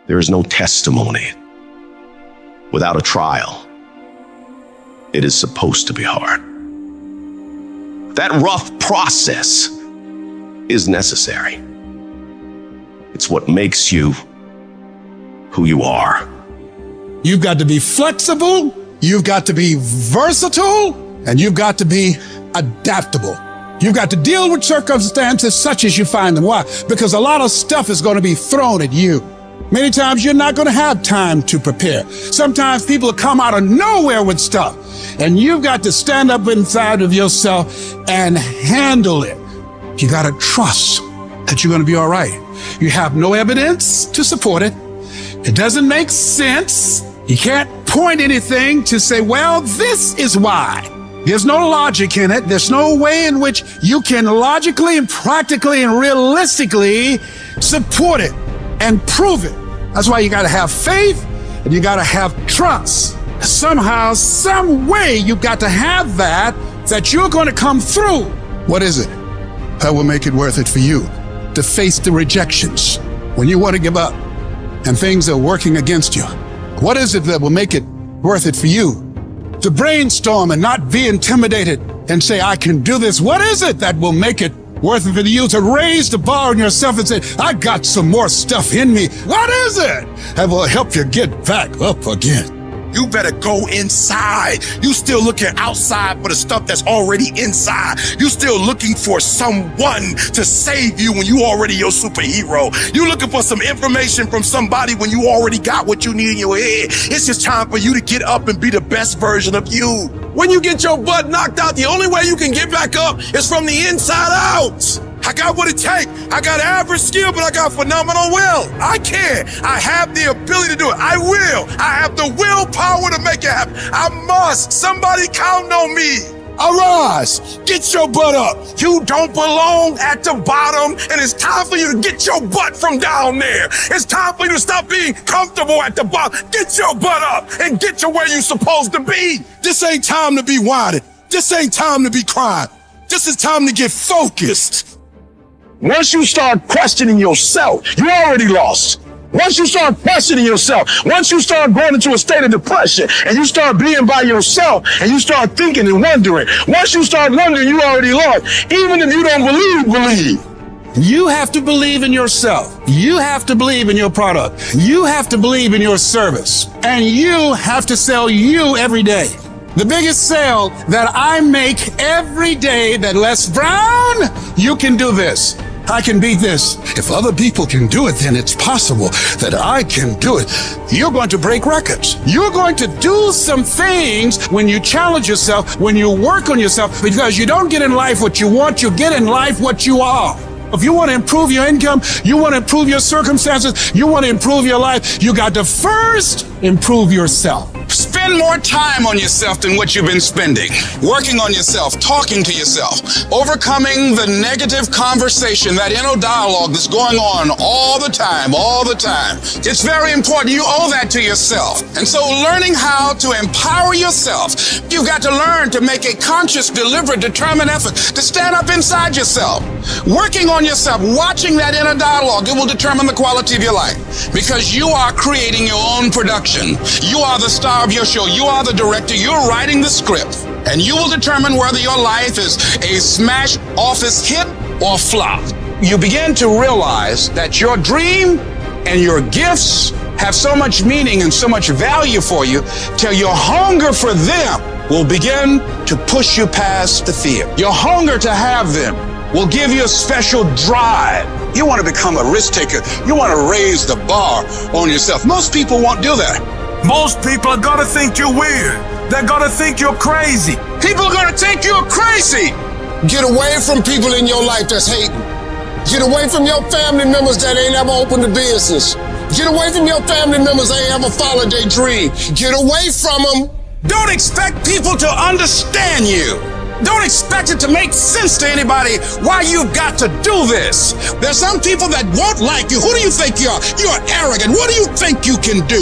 There is no testimony without a trial. It is supposed to be hard. That rough process is necessary. It's what makes you who you are. You've got to be flexible, you've got to be versatile, and you've got to be adaptable. You've got to deal with circumstances such as you find them. Why? Because a lot of stuff is going to be thrown at you. Many times you're not going to have time to prepare. Sometimes people come out of nowhere with stuff, and you've got to stand up inside of yourself and handle it. You got to trust that you're going to be all right. You have no evidence to support it. It doesn't make sense. You can't point anything to say, well, this is why. There's no logic in it. There's no way in which you can logically and practically and realistically support it and prove it. That's why you got to have faith and you got to have trust. Somehow, some way, you got to have that you're going to come through. What is it that will make it worth it for you to face the rejections when you want to give up and things are working against you? What is it that will make it worth it for you to brainstorm and not be intimidated and say, I can do this? What is it that will make it worth it for you to raise the bar on yourself and say, I got some more stuff in me? What is it that will help you get back up again? You better go inside. You still looking outside for the stuff that's already inside. You still looking for someone to save you when you already your superhero. You looking for some information from somebody when you already got what you need in your head. It's just time for you to get up and be the best version of you. When you get your butt knocked out, the only way you can get back up is from the inside out. I got what it takes. I got average skill, but I got phenomenal will. I can. I have the ability to do it. I will. I have the willpower to make it happen. I must. Somebody count on me. Arise. Get your butt up. You don't belong at the bottom, and it's time for you to get your butt from down there. It's time for you to stop being comfortable at the bottom. Get your butt up and get to where you're supposed to be. This ain't time to be whining. This ain't time to be crying. This is time to get focused. Once you start questioning yourself, you already lost. Once you start questioning yourself, once you start going into a state of depression and you start being by yourself and you start thinking and wondering, once you start wondering, you already lost. Even if you don't believe. You have to believe in yourself. You have to believe in your product. You have to believe in your service. And you have to sell you every day. The biggest sale that I make every day that Les Brown, you can do this. I can beat this. If other people can do it, then it's possible that I can do it. You're going to break records. You're going to do some things when you challenge yourself, when you work on yourself, because you don't get in life what you want, you get in life what you are. If you want to improve your income, you want to improve your circumstances, you want to improve your life, you got to first improve yourself. Spend more time on yourself than what you've been spending. Working on yourself, talking to yourself, overcoming the negative conversation, that inner dialogue that's going on all the time. It's very important. You owe that to yourself. And so learning how to empower yourself, you've got to learn to make a conscious, deliberate, determined effort to stand up inside yourself. Working on yourself, watching that inner dialogue, it will determine the quality of your life, because you are creating your own production. You are the star of your show. You are the director. You're writing the script, and you will determine whether your life is a smash office hit or flop. You begin to realize that your dream and your gifts have so much meaning and so much value for you till your hunger for them will begin to push you past the fear. Your hunger to have them will give you a special drive. You want to become a risk taker. You want to raise the bar on yourself. Most people won't do that. Most people are gonna think you're weird. They're gonna think you're crazy. People are going to think you're crazy. Get away from people in your life that's hating. Get away from your family members that ain't ever opened a business. Get away from your family members that ain't ever followed their dream. Get away from them. Don't expect people to understand you. Don't expect it to make sense to anybody why you've got to do this. There's some people that won't like you. Who do you think you are? You're arrogant. What do you think you can do?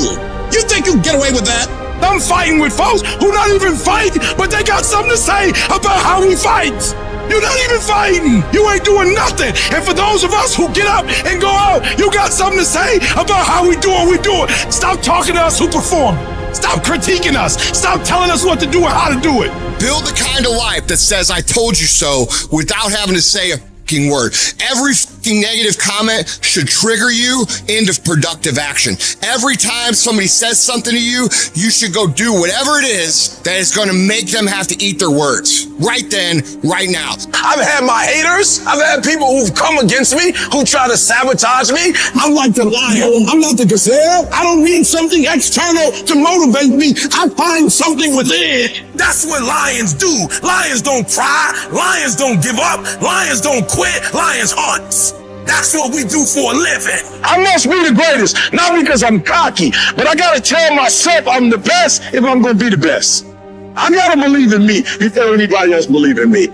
You think you can get away with that? I'm fighting with folks who not even fight, but they got something to say about how he fights. You're not even fighting. You ain't doing nothing. And for those of us who get up and go out, you got something to say about how we do what we do it. Stop talking to us who perform. Stop critiquing us. Stop telling us what to do and how to do it. Build the kind of life that says, I told you so, without having to say a fucking word. Every fucking negative comment should trigger you into productive action. Every time somebody says something to you, you should go do whatever it is that is going to make them have to eat their words. Right then, right now. I've had my haters. I've had people who've come against me, who try to sabotage me. I'm like the lion. I'm not the gazelle. I don't need something external to motivate me. I find something within. That's what lions do. Lions don't cry. Lions don't give up. Lions don't quit. Lions hunt. That's what we do for a living. I must be the greatest, not because I'm cocky, but I gotta tell myself I'm the best if I'm gonna be the best. I gotta believe in me before anybody else believe in me.